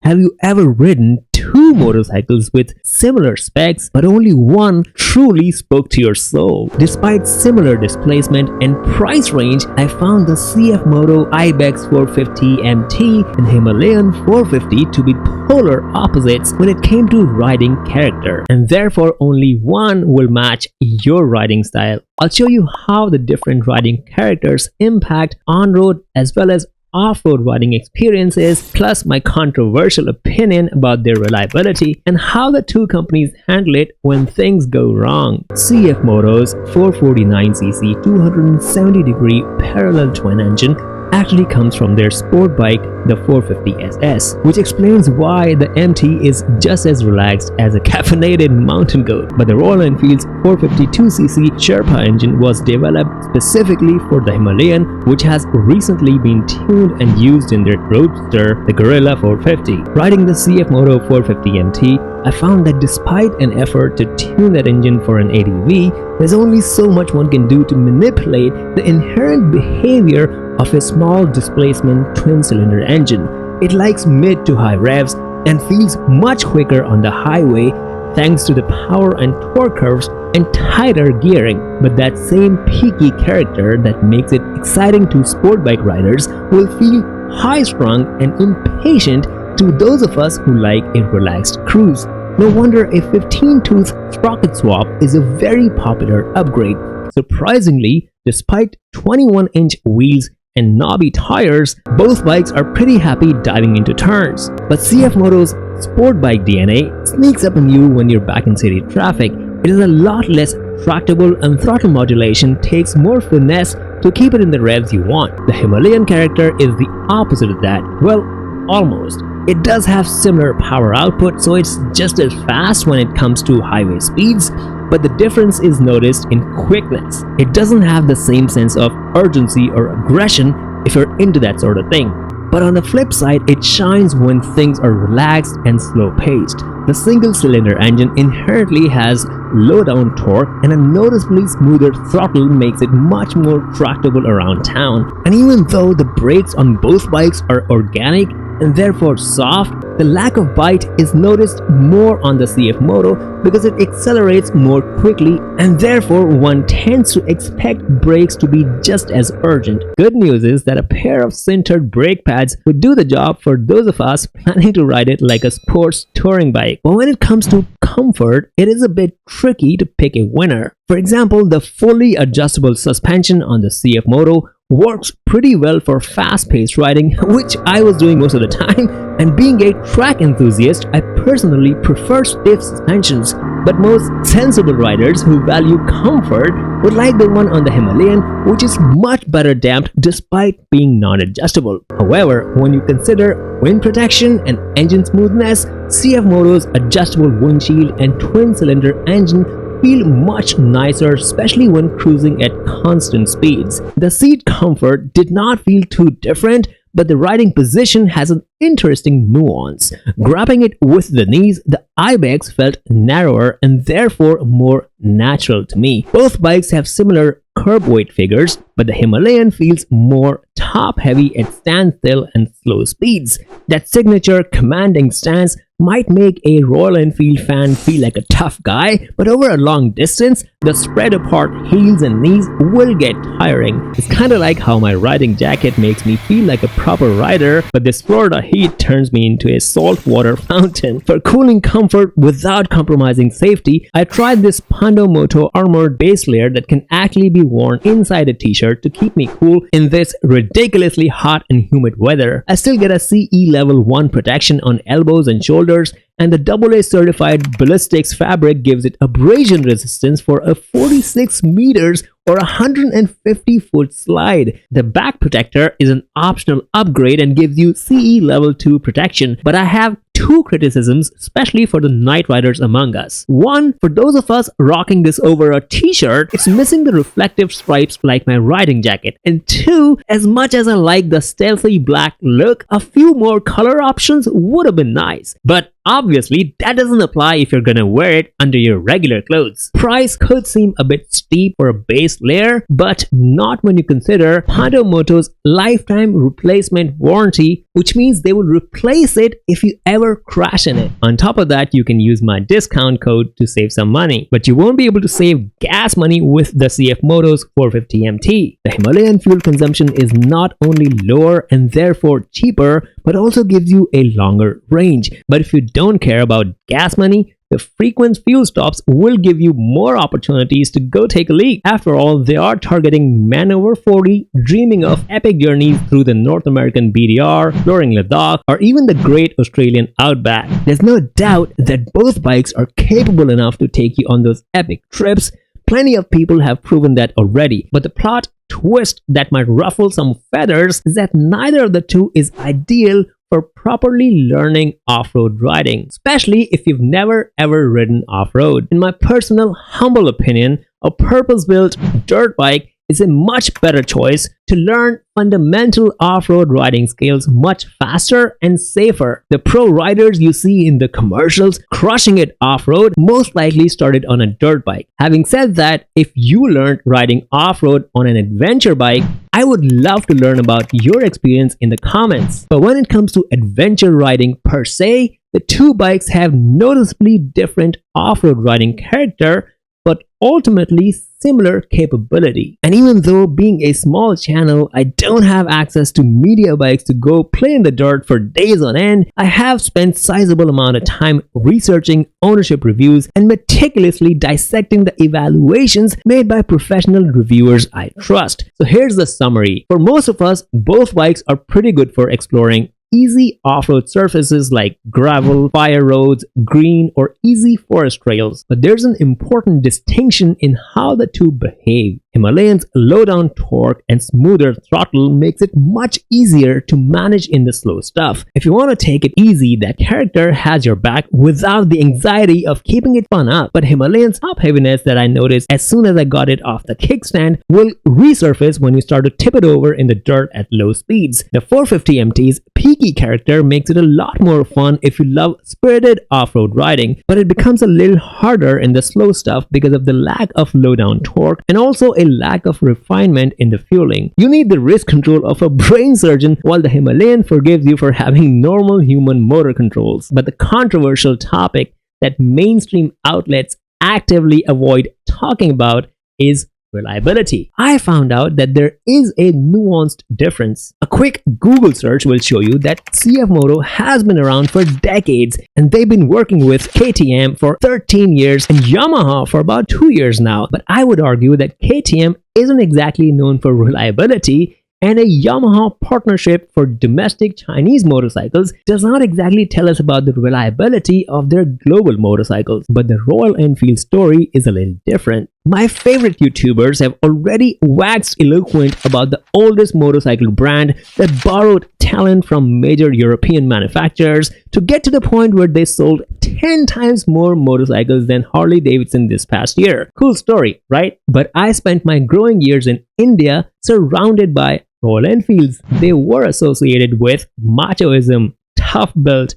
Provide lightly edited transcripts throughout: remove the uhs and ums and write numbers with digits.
Have you ever ridden two motorcycles with similar specs, but only one truly spoke to your soul? Despite similar displacement and price range, I found the CFMOTO Ibex 450 MT and Himalayan 450 to be polar opposites when it came to riding character, and therefore only one will match your riding style. I'll show you how the different riding characters impact on-road as well as off-road riding experiences, plus my controversial opinion about their reliability and how the two companies handle it when things go wrong. CFMOTO's 449cc 270-degree parallel twin engine actually comes from their sport bike, the 450SS, which explains why the MT is just as relaxed as a caffeinated mountain goat. But the Royal Enfield's 452cc Sherpa engine was developed specifically for the Himalayan, which has recently been tuned and used in their roadster, the Gorilla 450. Riding the CFMOTO 450 MT, I found that despite an effort to tune that engine for an ADV, there's only so much one can do to manipulate the inherent behavior of a small displacement twin-cylinder engine. It likes mid to high revs and feels much quicker on the highway thanks to the power and torque curves and tighter gearing. But that same peaky character that makes it exciting to sport bike riders will feel high-strung and impatient to those of us who like a relaxed cruise. No wonder a 15-tooth sprocket swap is a very popular upgrade. Surprisingly, despite 21-inch wheels and knobby tires, both bikes are pretty happy diving into turns. But CFMOTO's sport bike DNA sneaks up on you when you're back in city traffic. It is a lot less tractable and throttle modulation takes more finesse to keep it in the revs you want. The Himalayan character is the opposite of that. Well, almost. It does have similar power output, so it's just as fast when it comes to highway speeds, but the difference is noticed in quickness. It doesn't have the same sense of urgency or aggression if you're into that sort of thing. But on the flip side, it shines when things are relaxed and slow-paced. The single-cylinder engine inherently has low-down torque, and a noticeably smoother throttle makes it much more tractable around town. And even though the brakes on both bikes are organic and therefore soft, the lack of bite is noticed more on the CFMOTO because it accelerates more quickly, and therefore one tends to expect brakes to be just as urgent. Good news is that a pair of sintered brake pads would do the job for those of us planning to ride it like a sports touring bike. But when it comes to comfort, it is a bit tricky to pick a winner. For example, the fully adjustable suspension on the CFMOTO works pretty well for fast-paced riding, which I was doing most of the time, and being a track enthusiast, I personally prefer stiff suspensions. But most sensible riders who value comfort would like the one on the Himalayan, which is much better damped despite being non-adjustable. However, when you consider wind protection and engine smoothness, CFMOTO's adjustable windshield and twin-cylinder engine feel much nicer, especially when cruising at constant speeds. The seat comfort did not feel too different, but the riding position has an interesting nuance. Grabbing it with the knees, the Ibex felt narrower and therefore more natural to me. Both bikes have similar curb weight figures, but the Himalayan feels more top-heavy at standstill and slow speeds. That signature commanding stance might make a Royal Enfield fan feel like a tough guy, but over a long distance, the spread apart heels and knees will get tiring. It's kinda like how my riding jacket makes me feel like a proper rider, but this Florida heat turns me into a saltwater fountain. For cooling comfort without compromising safety, I tried this Pandomoto armored base layer that can actually be worn inside a t-shirt to keep me cool in this ridiculously hot and humid weather. I still get a CE level 1 protection on elbows and shoulders, and the AA certified ballistics fabric gives it abrasion resistance for a 46 meters or 150 foot slide. The back protector is an optional upgrade and gives you CE level 2 protection, but I have two criticisms, especially for the night riders among us. One, for those of us rocking this over a t-shirt, it's missing the reflective stripes like my riding jacket. And two, as much as I like the stealthy black look, a few more color options would have been nice. But obviously that doesn't apply if you're gonna wear it under your regular clothes. Price could seem a bit steep for a base layer, but not when you consider CFMOTO's lifetime replacement warranty, which means they will replace it if you ever crash in it. On top of that, you can use my discount code to save some money, but you won't be able to save gas money with the CFMOTO's 450MT. The Himalayan fuel consumption is not only lower and therefore cheaper, but also gives you a longer range. But if you don't care about gas money, the frequent fuel stops will give you more opportunities to go take a leak. After all, they are targeting men over 40, dreaming of epic journeys through the North American BDR, exploring Ladakh, or even the Great Australian Outback. There's no doubt that both bikes are capable enough to take you on those epic trips. Plenty of people have proven that already, but the plot twist that might ruffle some feathers is that neither of the two is ideal for properly learning off-road riding, especially if you've never ever ridden off-road. In my personal humble opinion, a purpose-built dirt bike is a much better choice to learn fundamental off-road riding skills much faster and safer. The pro riders you see in the commercials crushing it off-road most likely started on a dirt bike. Having said that, if you learned riding off-road on an adventure bike, I would love to learn about your experience in the comments. But when it comes to adventure riding per se, the two bikes have noticeably different off-road riding character, but ultimately similar capability. And even though being a small channel, I don't have access to media bikes to go play in the dirt for days on end, I have spent sizable amount of time researching ownership reviews and meticulously dissecting the evaluations made by professional reviewers I trust. So here's the summary. For most of us, both bikes are pretty good for exploring easy off-road surfaces like gravel, fire roads, green, or easy forest trails. But there's an important distinction in how the two behave. Himalayan's low-down torque and smoother throttle makes it much easier to manage in the slow stuff. If you want to take it easy, that character has your back without the anxiety of keeping it fun up. But Himalayan's top heaviness that I noticed as soon as I got it off the kickstand will resurface when you start to tip it over in the dirt at low speeds. The 450MT's peaky character makes it a lot more fun if you love spirited off-road riding, but it becomes a little harder in the slow stuff because of the lack of low-down torque and also a lack of refinement in the fueling. You need the wrist control of a brain surgeon, while the Himalayan forgives you for having normal human motor controls. But the controversial topic that mainstream outlets actively avoid talking about is reliability. I found out that there is a nuanced difference. A quick Google search will show you that CFMOTO has been around for decades, and they've been working with KTM for 13 years and Yamaha for about 2 years now. But I would argue that KTM isn't exactly known for reliability, and a Yamaha partnership for domestic Chinese motorcycles does not exactly tell us about the reliability of their global motorcycles. But the Royal Enfield story is a little different. My favorite YouTubers have already waxed eloquent about the oldest motorcycle brand that borrowed talent from major European manufacturers to get to the point where they sold 10 times more motorcycles than Harley Davidson this past year. Cool story, right? But I spent my growing years in India surrounded by Royal Enfields. They were associated with machoism, tough built,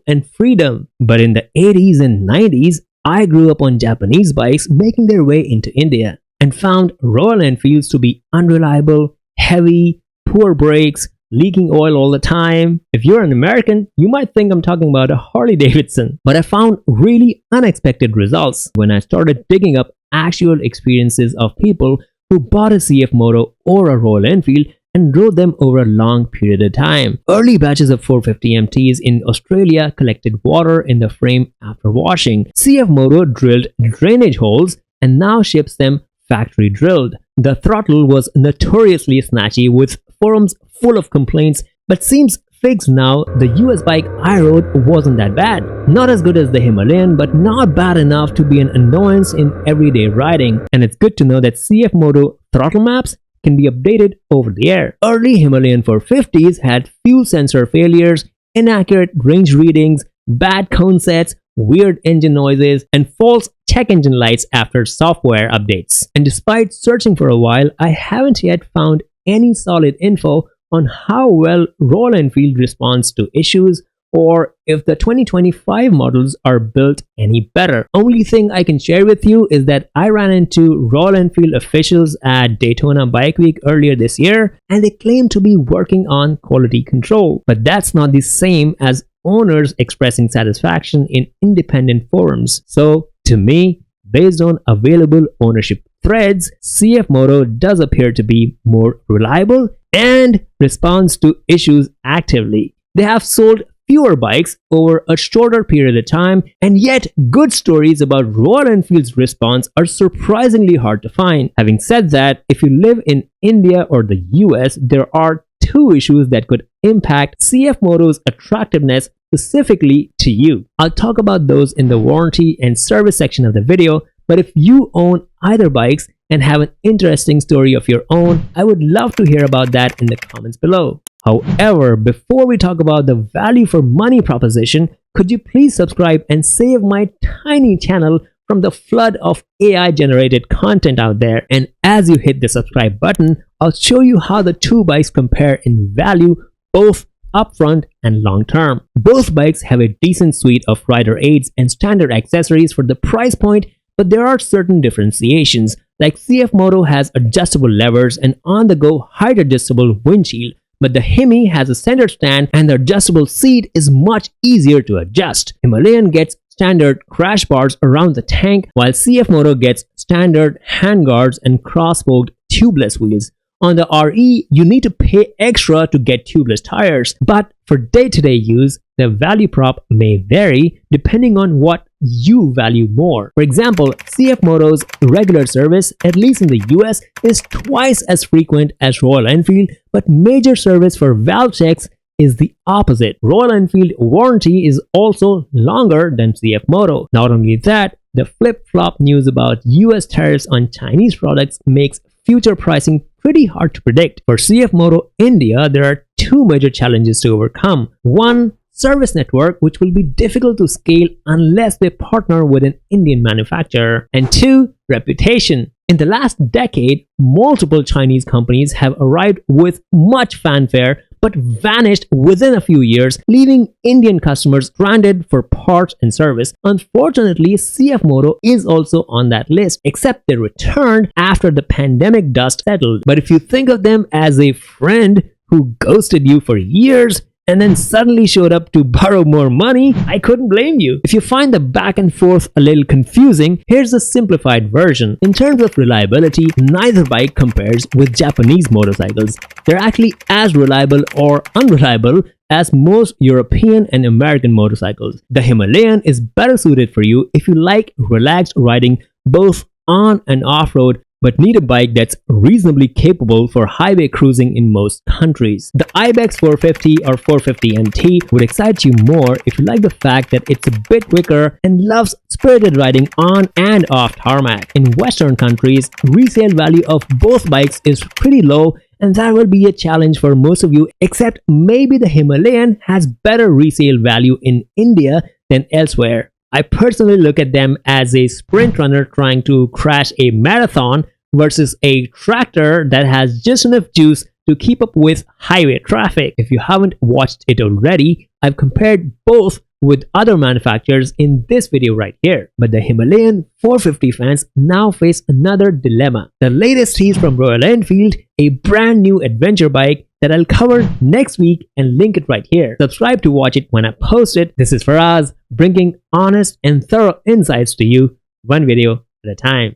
and freedom. But in the 80s and 90s, I grew up on Japanese bikes making their way into India and found Royal Enfields to be unreliable, heavy, poor brakes, leaking oil all the time. If you're an American, you might think I'm talking about a Harley Davidson. But I found really unexpected results when I started digging up actual experiences of people who bought a CFMOTO or a Royal Enfield and rode them over a long period of time. Early batches of 450MTs in Australia collected water in the frame after washing. CFMOTO drilled drainage holes and now ships them factory drilled. The throttle was notoriously snatchy with forums full of complaints, but seems fixed now. The US bike I rode wasn't that bad. Not as good as the Himalayan, but not bad enough to be an annoyance in everyday riding. And it's good to know that CFMOTO throttle maps can be updated over the air. Early Himalayan 450s had fuel sensor failures, inaccurate range readings, bad cone sets, weird engine noises, and false check engine lights after software updates. And despite searching for a while, I haven't yet found any solid info on how well Royal Enfield responds to issues or if the 2025 models are built any better. Only thing I can share with you is that I ran into Royal Enfield officials at Daytona Bike Week earlier this year, and they claim to be working on quality control. But that's not the same as owners expressing satisfaction in independent forums. So to me, based on available ownership threads, CFMOTO does appear to be more reliable and responds to issues actively. They have sold fewer bikes over a shorter period of time, and yet good stories about Royal Enfield's response are surprisingly hard to find. Having said that, if you live in India or the US, there are two issues that could impact CFMOTO's attractiveness specifically to you. I'll talk about those in the warranty and service section of the video, but if you own either bikes and have an interesting story of your own, I would love to hear about that in the comments below. However, before we talk about the value for money proposition, could you please subscribe and save my tiny channel from the flood of AI generated content out there? And as you hit the subscribe button, I'll show you how the two bikes compare in value, both upfront and long term. Both bikes have a decent suite of rider aids and standard accessories for the price point, but there are certain differentiations, like CFMOTO has adjustable levers and on-the-go height adjustable windshield, but the Himi has a center stand and the adjustable seat is much easier to adjust. Himalayan gets standard crash bars around the tank, while CFMOTO gets standard handguards and cross-spoked tubeless wheels. On the RE, you need to pay extra to get tubeless tires, but for day-to-day use, the value prop may vary depending on what you value more. For example, CFMOTO's regular service, at least in the US, is twice as frequent as Royal Enfield, but major service for valve checks is the opposite. Royal Enfield warranty is also longer than CFMOTO. Not only that, the flip-flop news about US tariffs on Chinese products makes future pricing pretty hard to predict. For CFMOTO India, there are two major challenges to overcome. One, service network, which will be difficult to scale unless they partner with an Indian manufacturer. And two, reputation. In the last decade, multiple Chinese companies have arrived with much fanfare but vanished within a few years, leaving Indian customers stranded for parts and service. Unfortunately, CFMOTO is also on that list, except they returned after the pandemic dust settled. But if you think of them as a friend who ghosted you for years and then suddenly showed up to borrow more money, I couldn't blame you. If you find the back and forth a little confusing, here's a simplified version. In terms of reliability, neither bike compares with Japanese motorcycles. They're actually as reliable or unreliable as most European and American motorcycles. The Himalayan is better suited for you if you like relaxed riding both on and off-road, but need a bike that's reasonably capable for highway cruising in most countries. The Ibex 450 or 450 NT would excite you more if you like the fact that it's a bit quicker and loves spirited riding on and off tarmac. In Western countries, resale value of both bikes is pretty low, and that will be a challenge for most of you, except maybe the Himalayan has better resale value in India than elsewhere. I personally look at them as a sprint runner trying to crash a marathon versus a tractor that has just enough juice to keep up with highway traffic. If you haven't watched it already, I've compared both with other manufacturers in this video right here. But the Himalayan 450 fans now face another dilemma. The latest tease from Royal Enfield, a brand new adventure bike that I'll cover next week and link it right here. Subscribe to watch it when I post it. This is Faraz, bringing honest and thorough insights to you, one video at a time.